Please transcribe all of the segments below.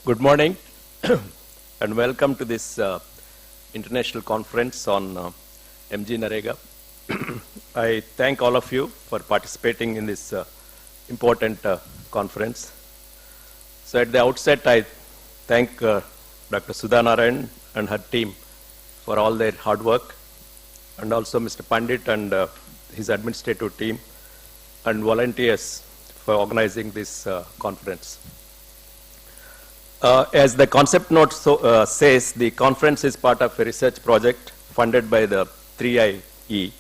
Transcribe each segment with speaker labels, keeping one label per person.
Speaker 1: Good morning and welcome to this international conference on MG Narega. I thank all of you for participating in this important conference. So at the outset, I thank Dr. Sudha Narayan and her team for all their hard work, and also Mr. Pandit and his administrative team and volunteers for organizing this conference. As the concept note says, the conference is part of a research project funded by the 3IE,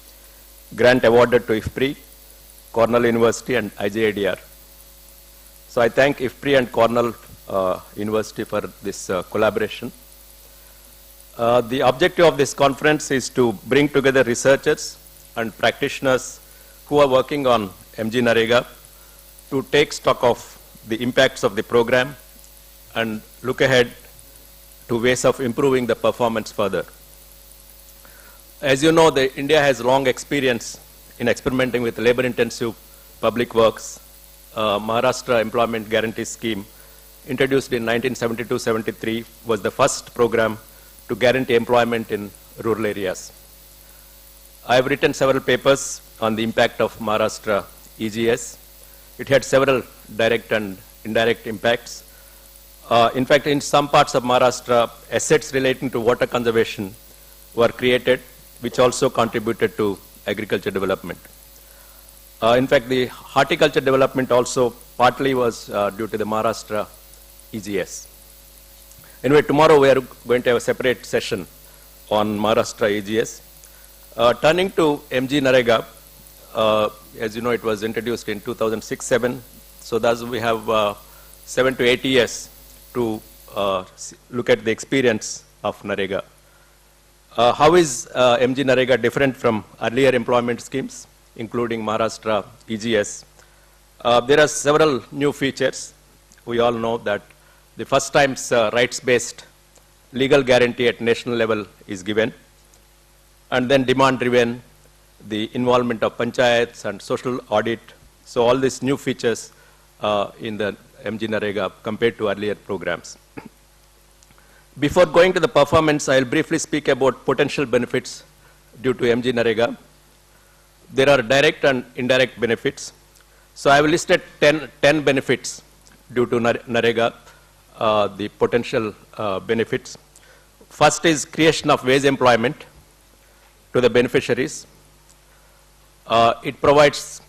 Speaker 1: grant awarded to IFPRI, Cornell University and IJIDR. So I thank IFPRI and Cornell University for this collaboration. The objective of this conference is to bring together researchers and practitioners who are working on MG Narega to take stock of the impacts of the program and look ahead to ways of improving the performance further. As you know, India has long experience in experimenting with labor-intensive public works. Maharashtra Employment Guarantee Scheme, introduced in 1972-73, was the first program to guarantee employment in rural areas. I have written several papers on the impact of Maharashtra EGS. It had several direct and indirect impacts. In fact, in some parts of Maharashtra, assets relating to water conservation were created, which also contributed to agriculture development. In fact, the horticulture development also partly was due to the Maharashtra EGS. Anyway, tomorrow we are going to have a separate session on Maharashtra EGS. Turning to MG Narega, as you know, it was introduced in 2006-07, so thus we have 7 to 8 years to look at the experience of Narega. How is MG Narega different from earlier employment schemes, including Maharashtra EGS? There are several new features. We all know that the first time rights-based legal guarantee at national level is given, and then demand-driven, the involvement of panchayats and social audit. So all these new features in the MG Narega compared to earlier programs. Before going to the performance, I'll briefly speak about potential benefits due to MG Narega. There are direct and indirect benefits. So I have listed 10 benefits due to Narega, the potential benefits. First is creation of wage employment to the beneficiaries. It provides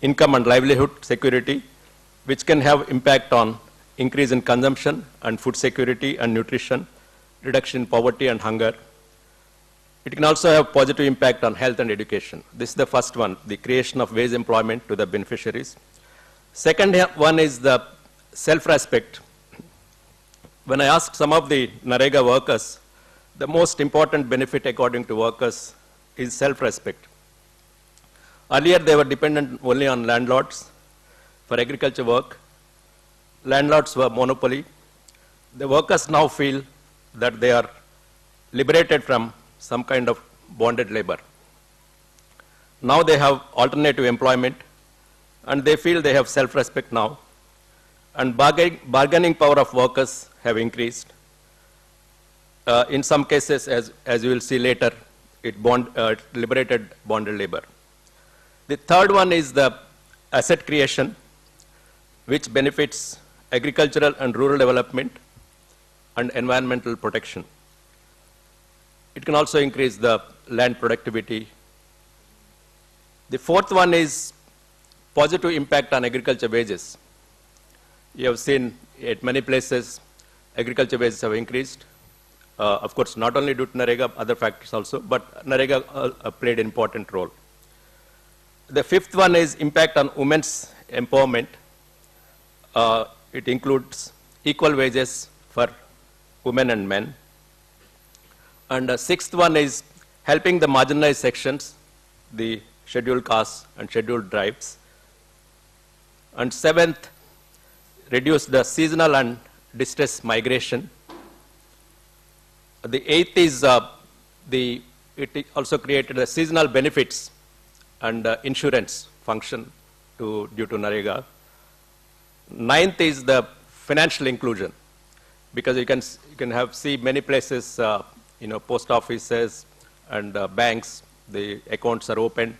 Speaker 1: income and livelihood security, which can have impact on increase in consumption and food security and nutrition, reduction in poverty and hunger. It can also have positive impact on health and education. This is the first one, the creation of wage employment to the beneficiaries. Second one is the self-respect. When I asked some of the Narega workers, the most important benefit according to workers is self-respect. Earlier they were dependent only on landlords for agriculture work. Landlords were monopoly. The workers now feel that they are liberated from some kind of bonded labor. Now they have alternative employment, and they feel they have self-respect now. And bargaining power of workers have increased. In some cases, as you will see later, it liberated bonded labor. The third one is the asset creation, which benefits agricultural and rural development and environmental protection. It can also increase the land productivity. The fourth one is positive impact on agriculture wages. You have seen at many places agriculture wages have increased. Of course, not only due to Narega, other factors also, but Narega played an important role. The fifth one is impact on women's empowerment. It includes equal wages for women and men. And the sixth one is helping the marginalized sections, the scheduled castes and scheduled tribes. And seventh, reduce the seasonal and distress migration. The eighth is it also created the seasonal benefits and insurance function due to Narega. Ninth is the financial inclusion, because you can see many places, post offices and banks, the accounts are open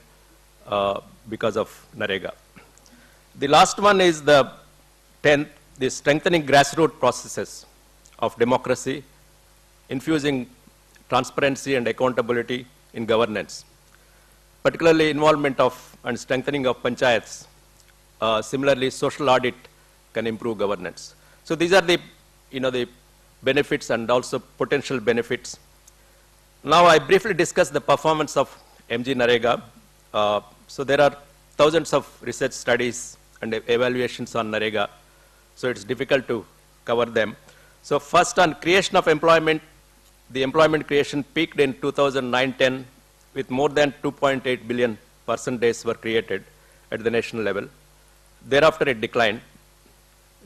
Speaker 1: because of NREGA. The last one is the 10th, the strengthening grassroots processes of democracy, infusing transparency and accountability in governance, particularly involvement of and strengthening of panchayats. Similarly, social audit can improve governance. So these are the benefits and also potential benefits. Now I briefly discuss the performance of MG NREGA. So there are thousands of research studies and evaluations on NREGA, so it's difficult to cover them. So first, on creation of employment, the employment creation peaked in 2009-10 with more than 2.8 billion person days were created at the national level. Thereafter it declined.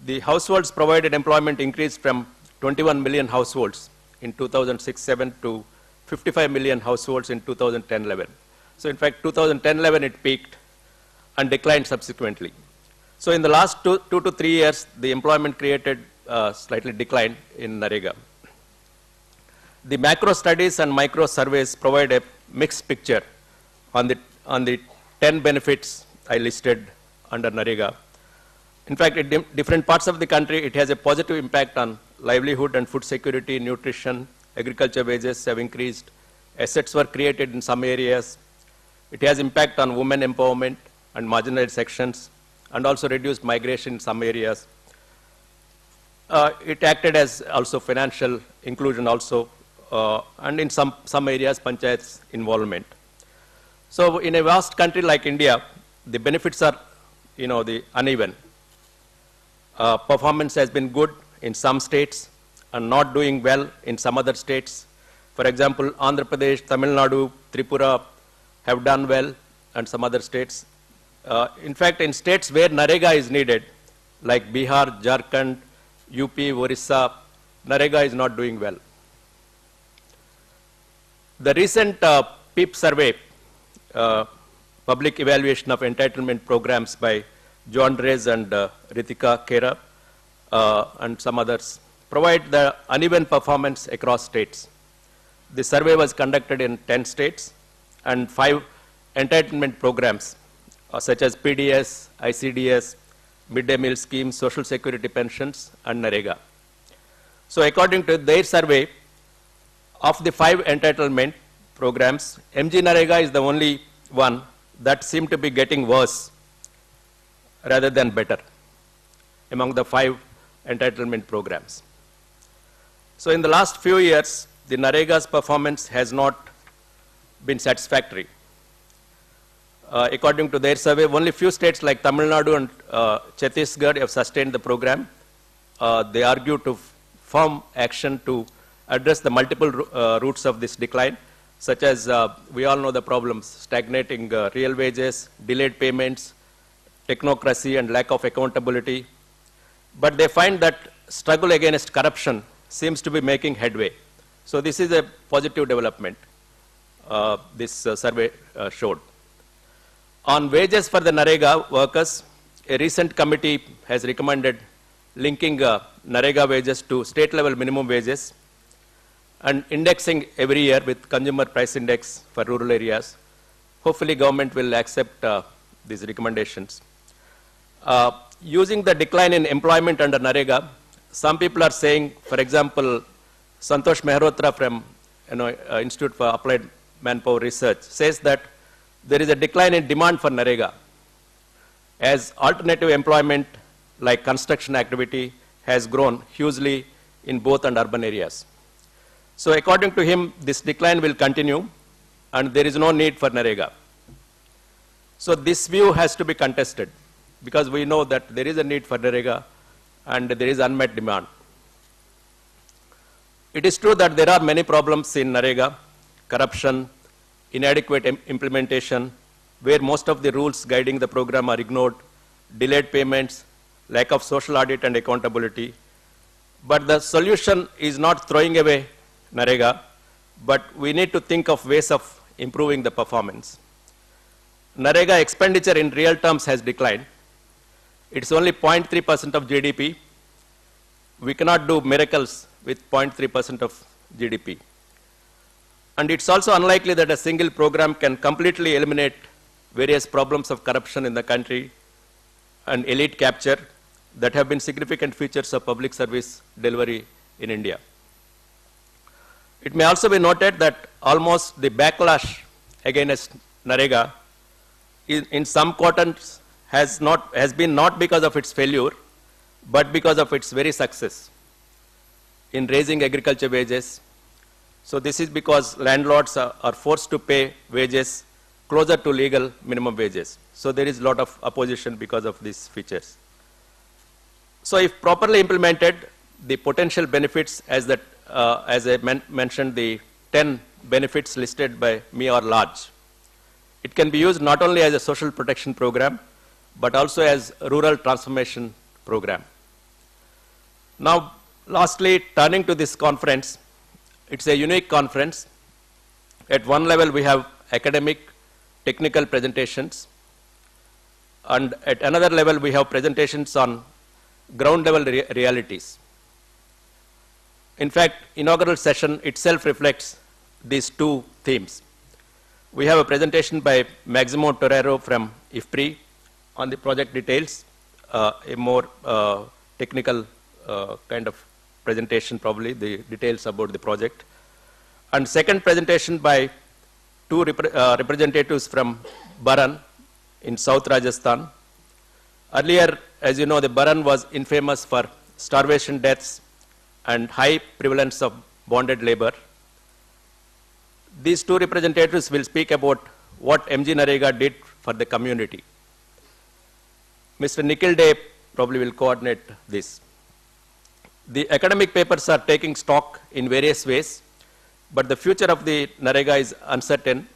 Speaker 1: The households provided employment increased from 21 million households in 2006-7 to 55 million households in 2010-11. So in fact, 2010-11 it peaked and declined subsequently. So in the last two to 3 years, the employment created slightly declined in NREGA. The macro studies and micro surveys provide a mixed picture on the 10 benefits I listed under NREGA. In fact, in different parts of the country, it has a positive impact on livelihood and food security, nutrition, agriculture wages have increased, assets were created in some areas. It has impact on women empowerment and marginalized sections, and also reduced migration in some areas. It acted as also financial inclusion also, and in some areas, panchayats involvement. So in a vast country like India, the benefits are, the uneven. Performance has been good in some states and not doing well in some other states. For example, Andhra Pradesh, Tamil Nadu, Tripura have done well, and some other states. In fact, in states where NREGA is needed, like Bihar, Jharkhand, UP, Orissa, NREGA is not doing well. The recent PEEP survey, public evaluation of entitlement programs by John Reyes and Ritika Khera and some others, provide the uneven performance across states. The survey was conducted in 10 states and 5 entitlement programs, such as PDS, ICDS, midday meal schemes, social security pensions, and NREGA. So according to their survey, of the 5 entitlement programs, MG NREGA is the only one that seemed to be getting worse rather than better among the 5 entitlement programs. So in the last few years, the NREGA's performance has not been satisfactory. According to their survey, only few states like Tamil Nadu and Chhattisgarh have sustained the program. They argue to firm action to address the multiple roots of this decline, such as we all know the problems: stagnating real wages, delayed payments, technocracy, and lack of accountability. But they find that struggle against corruption seems to be making headway. So this is a positive development, this survey showed. On wages for the NREGA workers, a recent committee has recommended linking NREGA wages to state level minimum wages and indexing every year with consumer price index for rural areas. Hopefully government will accept these recommendations. Using the decline in employment under NREGA, some people are saying, for example, Santosh Mehrotra from Institute for Applied Manpower Research says that there is a decline in demand for NREGA as alternative employment like construction activity has grown hugely in both and urban areas. So according to him, this decline will continue and there is no need for NREGA. So this view has to be contested because we know that there is a need for NREGA and there is unmet demand. It is true that there are many problems in NREGA: corruption, inadequate implementation, where most of the rules guiding the program are ignored, delayed payments, lack of social audit and accountability. But the solution is not throwing away NREGA, but we need to think of ways of improving the performance. NREGA expenditure in real terms has declined. It's only 0.3% of GDP, we cannot do miracles with 0.3% of GDP. And it's also unlikely that a single program can completely eliminate various problems of corruption in the country and elite capture that have been significant features of public service delivery in India. It may also be noted that almost the backlash against NREGA in some quarters has been not because of its failure, but because of its very success in raising agriculture wages. So this is because landlords are forced to pay wages closer to legal minimum wages. So there is a lot of opposition because of these features. So if properly implemented, the potential benefits as I mentioned, the 10 benefits listed by me are large. It can be used not only as a social protection program, but also as a rural transformation program. Now, lastly, turning to this conference, it's a unique conference. At one level, we have academic, technical presentations, and at another level, we have presentations on ground level realities. In fact, inaugural session itself reflects these two themes. We have a presentation by Maximo Torero from IFPRI on the project details, a more technical kind of presentation, probably the details about the project. And second presentation by two representatives from Baran in South Rajasthan. Earlier, as you know, the Baran was infamous for starvation deaths and high prevalence of bonded labor. These two representatives will speak about what MGNREGA did for the community. Mr. Nikhil Dey probably will coordinate this. The academic papers are taking stock in various ways, but the future of the NREGA is uncertain.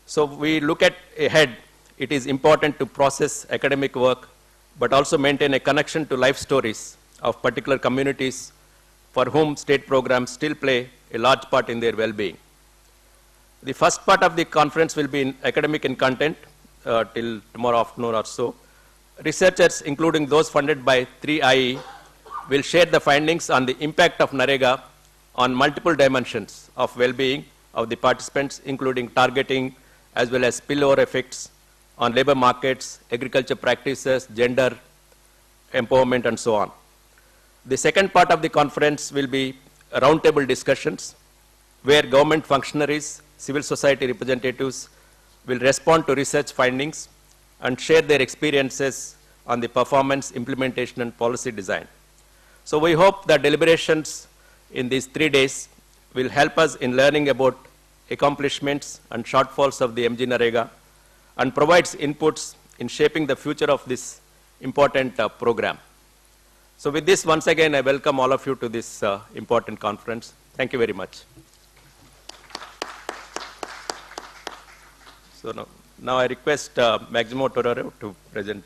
Speaker 1: So we look at ahead, it is important to process academic work, but also maintain a connection to life stories of particular communities for whom state programs still play a large part in their well-being. The first part of the conference will be in academic in content till tomorrow afternoon or so. Researchers, including those funded by 3IE, will share the findings on the impact of NREGA on multiple dimensions of well-being of the participants, including targeting as well as spillover effects on labor markets, agriculture practices, gender, empowerment, and so on. The second part of the conference will be roundtable discussions where government functionaries, civil society representatives will respond to research findings and share their experiences on the performance, implementation, and policy design. So we hope that deliberations in these 3 days will help us in learning about accomplishments and shortfalls of the MGNREGA and provides inputs in shaping the future of this important program. So with this, once again, I welcome all of you to this important conference. Thank you very much. So now I request Maximo Torero to present.